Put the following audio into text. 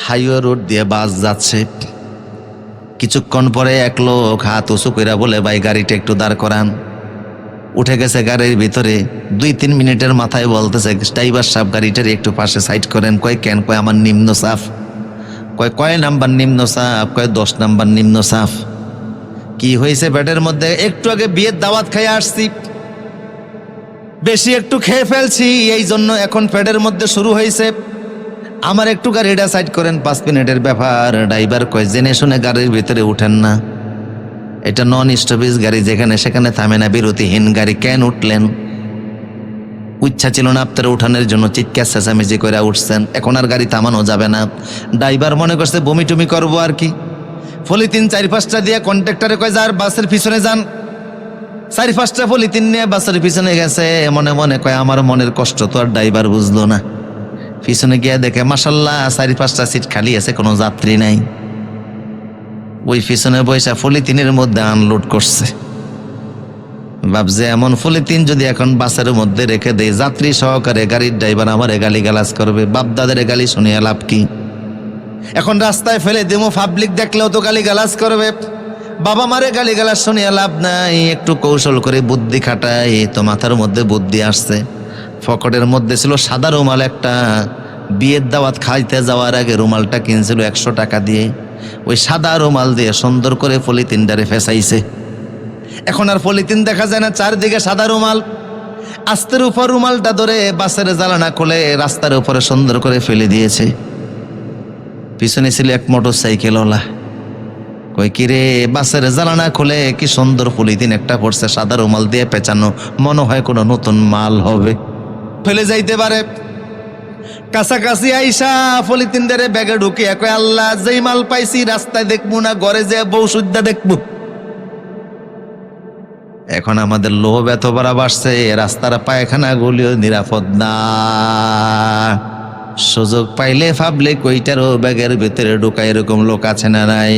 Highway road দিয়ে বাস যাচ্ছে। কিছুক্ষণ পরে এক লোক হাত উঁচু কইরা বলে, ভাই গাড়িটা একটু দাঁড় করান। উঠে গেছে গাড়ির ভিতরে। 2-3 মিনিটের মাথায় বলতেছে, ড্রাইভার সাহেব গাড়িটার একটু পাশে সাইড করেন। কয় কেন? কয় আমার নিম্ন চাপ। কয় নাম্বার নিম্ন চাপ? কয় 10 নাম্বার নিম্ন চাপ। কি হয়েছে পেটের মধ্যে? একটু আগে বিয়ের দাওয়াত খাইয়ে আসছি, বেশি একটু খেয়ে ফেলছি, এই জন্য এখন পেটের মধ্যে শুরু হয়েছে। আমার একটু গাড়িটা সাইড করেন, 5 মিনিটের ব্যাপার। ড্রাইভার কয়, জেনে শুনে গাড়ির ভিতরে উঠেন না, এটা নন স্টপেজ গাড়ি, যেখানে সেখানে থামে না, বিরতিহীন গাড়ি। কেন উঠলেন? ইচ্ছা ছিল না আপনার উঠানোর জন্য, চিৎকার চেঁচামেচি করে উঠছেন, এখন আর গাড়ি থামানো যাবে না। ড্রাইভার মনে করছে বমি টুমি করবো আর কি। পলিথিন 4-5টা দিয়ে কন্ট্রাক্টরে কয়, যার বাসের পিছনে যান। 4-5টা পলিথিন নিয়ে বাসের পিছনে গেছে। মনে মনে কয়, আমার মনের কষ্ট তো আর ড্রাইভার বুঝলো না। পিছনে গিয়ে দেখে মাশাল্লাহ 4-5টা সিট খালি আছে, কোনো যাত্রী নাই। ওই পিছনে বৈশা পলিথিনের মধ্যে আনলোড করছে। ভাবছে এমন পলিথিন যদি এখন বাসের মধ্যে রেখে দেয়, যাত্রী সহকারে গাড়ির ড্রাইভার আমারে গালিগালাজ করবে, বাপদাদের গালি শুনিয়ে লাভ কি? এখন রাস্তায় ফেলে দেবো, পাবলিক দেখলেও তো গালিগালাজ করবে, বাবা মারে গালিগালাজ শুনিয়ে লাভ নাই। একটু কৌশল করে বুদ্ধি খাটাই, তো মাথার মধ্যে বুদ্ধি আসছে। পকেটের মধ্যে ছিল সাদা রুমাল একটা। বিয়ের দাওয়াত খাইতে যাওয়ার আগে রুমালটা কিনছিল 100 টাকা দিয়ে। ওই সাদা রুমাল দিয়ে সুন্দর করে পলিথিনটারে ফেসাইছে। এখন আর পলিথিন দেখা যায় না, চারদিকে সাদা রুমাল। আস্তের উপর রুমালটা ধরে বাসের জ্বালানা খুলে রাস্তার উপরে সুন্দর করে ফেলে দিয়েছে। পিছনে ছিল এক মোটর সাইকেলওয়ালা। কই কিরে, বাসের জ্বালানা খুলে কি সুন্দর পলিথিন একটা পড়ছে, সাদা রুমাল দিয়ে পেঁচানো, মনে হয় কোনো নতুন মাল হবে, ফেলে যাইতে পারে। কাছাকাছি আইসা পলিথিন ধরে ব্যাগে ঢুকিয়ে কয়, আল্লাহ, যেই মাল পাইছি রাস্তায় দেখবো না, ঘরে যে বউ সুদ্ধা দেখবো। এখন আমাদের লোভ এত বাড়া বাড়ছে, রাস্তার পায়খানা গুলিও নিরাপদ না। সুযোগ পাইলে ভাবলে কইটারও ব্যাগের ভিতরে ঢুকা, এরকম লোক আছে না নাই?